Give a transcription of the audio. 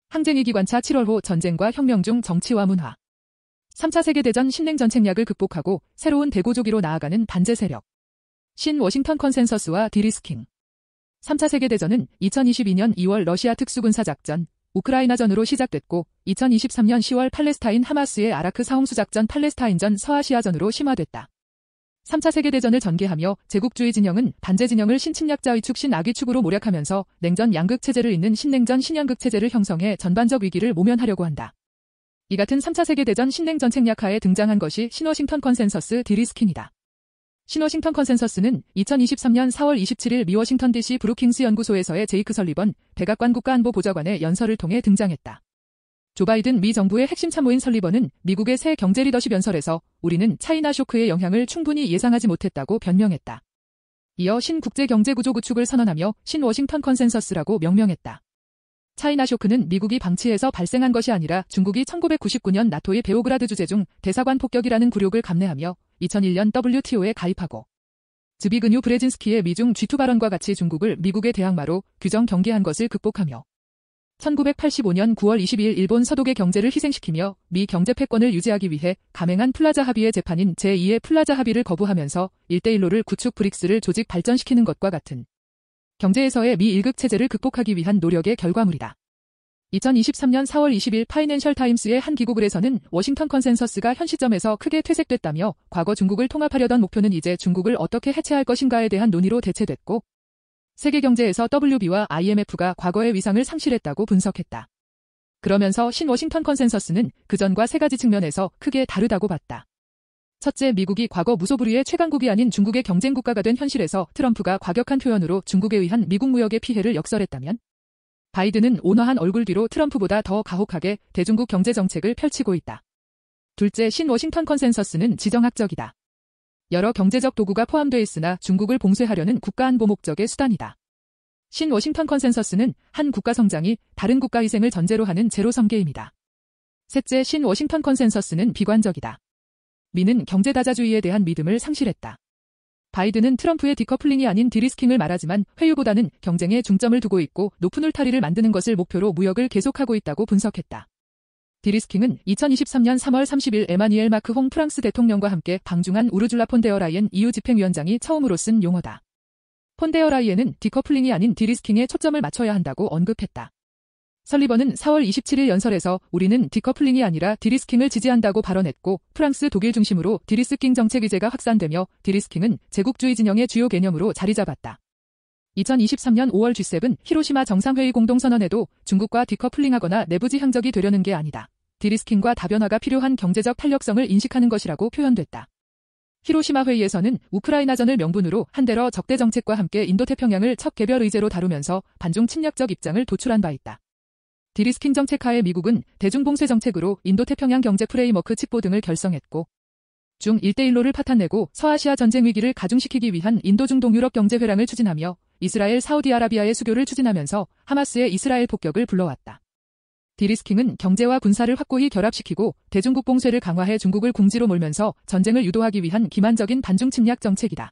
항쟁위 기관차 7월호 전쟁과 혁명 중 정치와 문화. 3차 세계대전 신냉전 책략을 극복하고 새로운 대구조기로 나아가는 반제 세력. 신 워싱턴 컨센서스와 디리스킹. 3차 세계대전은 2022년 2월 러시아 특수군사작전 우크라이나전으로 시작됐고 2023년 10월 팔레스타인 하마스의 아라크 사홍수작전 팔레스타인전 서아시아전으로 심화됐다. 3차 세계대전을 전개하며 제국주의 진영은 반제 진영을 신침략자 위축 신악위축으로 모략하면서 냉전 양극체제를 잇는 신냉전 신양극체제를 형성해 전반적 위기를 모면하려고 한다. 이 같은 3차 세계대전 신냉전 책략하에 등장한 것이 신워싱턴 컨센서스 디리스킹이다. 신워싱턴 컨센서스는 2023년 4월 27일 미 워싱턴 DC 브루킹스 연구소에서의 제이크 설리번 백악관 국가안보보좌관의 연설을 통해 등장했다. 조 바이든 미 정부의 핵심 참모인 설리번은 미국의 새 경제 리더십 연설에서 우리는 차이나 쇼크의 영향을 충분히 예상하지 못했다고 변명했다. 이어 신국제경제구조 구축을 선언하며 신워싱턴 컨센서스라고 명명했다. 차이나 쇼크는 미국이 방치해서 발생한 것이 아니라 중국이 1999년 나토의 베오그라드 주재 중 대사관 폭격이라는 굴욕을 감내하며 2001년 WTO에 가입하고 즈비그뉴 브레진스키의 미중 G2 발언과 같이 중국을 미국의 대항마로 규정 경계한 것을 극복하며 1985년 9월 22일 일본 서독의 경제를 희생시키며 미 경제 패권을 유지하기 위해 감행한 플라자 합의의 재판인 제2의 플라자 합의를 거부하면서 1대1로를 구축 브릭스를 조직 발전시키는 것과 같은 경제에서의 미 일극 체제를 극복하기 위한 노력의 결과물이다. 2023년 4월 20일 파이낸셜 타임스의 한 기고글에서는 워싱턴 컨센서스가 현 시점에서 크게 퇴색됐다며 과거 중국을 통합하려던 목표는 이제 중국을 어떻게 해체할 것인가에 대한 논의로 대체됐고 세계 경제에서 WB와 IMF가 과거의 위상을 상실했다고 분석했다. 그러면서 신 워싱턴 컨센서스는 그전과 세 가지 측면에서 크게 다르다고 봤다. 첫째, 미국이 과거 무소불위의 최강국이 아닌 중국의 경쟁국가가 된 현실에서 트럼프가 과격한 표현으로 중국에 의한 미국 무역의 피해를 역설했다면 바이든은 온화한 얼굴 뒤로 트럼프보다 더 가혹하게 대중국 경제정책을 펼치고 있다. 둘째, 신 워싱턴 컨센서스는 지정학적이다. 여러 경제적 도구가 포함되어 있으나 중국을 봉쇄하려는 국가안보 목적의 수단이다. 신 워싱턴 컨센서스는 한 국가 성장이 다른 국가 희생을 전제로 하는 제로섬 게임이다. 셋째, 신 워싱턴 컨센서스는 비관적이다. 미는 경제다자주의에 대한 믿음을 상실했다. 바이든은 트럼프의 디커플링이 아닌 디리스킹을 말하지만 회유보다는 경쟁에 중점을 두고 있고 높은 울타리를 만드는 것을 목표로 무역을 계속하고 있다고 분석했다. 디리스킹은 2023년 3월 30일 에마니엘 마크홍 프랑스 대통령과 함께 방중한 우르줄라 폰데어라이엔 EU 집행위원장이 처음으로 쓴 용어다. 폰데어라이엔은 디커플링이 아닌 디리스킹에 초점을 맞춰야 한다고 언급했다. 설리번은 4월 27일 연설에서 우리는 디커플링이 아니라 디리스킹을 지지한다고 발언했고 프랑스, 독일 중심으로 디리스킹 정책 의제가 확산되며 디리스킹은 제국주의 진영의 주요 개념으로 자리 잡았다. 2023년 5월 G7 히로시마 정상회의 공동선언에도 중국과 디커플링하거나 내부지향적이 되려는 게 아니다. 디리스킹과 다변화가 필요한 경제적 탄력성을 인식하는 것이라고 표현됐다. 히로시마 회의에서는 우크라이나전을 명분으로 한데러 적대 정책과 함께 인도태평양을 첫 개별 의제로 다루면서 반중 침략적 입장을 도출한 바 있다. 디리스킹 정책하에 미국은 대중봉쇄 정책으로 인도태평양 경제 프레임워크 칩보 등을 결성했고 중 1대1로를 파탄내고 서아시아 전쟁 위기를 가중시키기 위한 인도중동유럽 경제회랑을 추진하며 이스라엘, 사우디아라비아의 수교를 추진하면서 하마스의 이스라엘 폭격을 불러왔다. 디리스킹은 경제와 군사를 확고히 결합시키고 대중국 봉쇄를 강화해 중국을 궁지로 몰면서 전쟁을 유도하기 위한 기만적인 반중 침략 정책이다.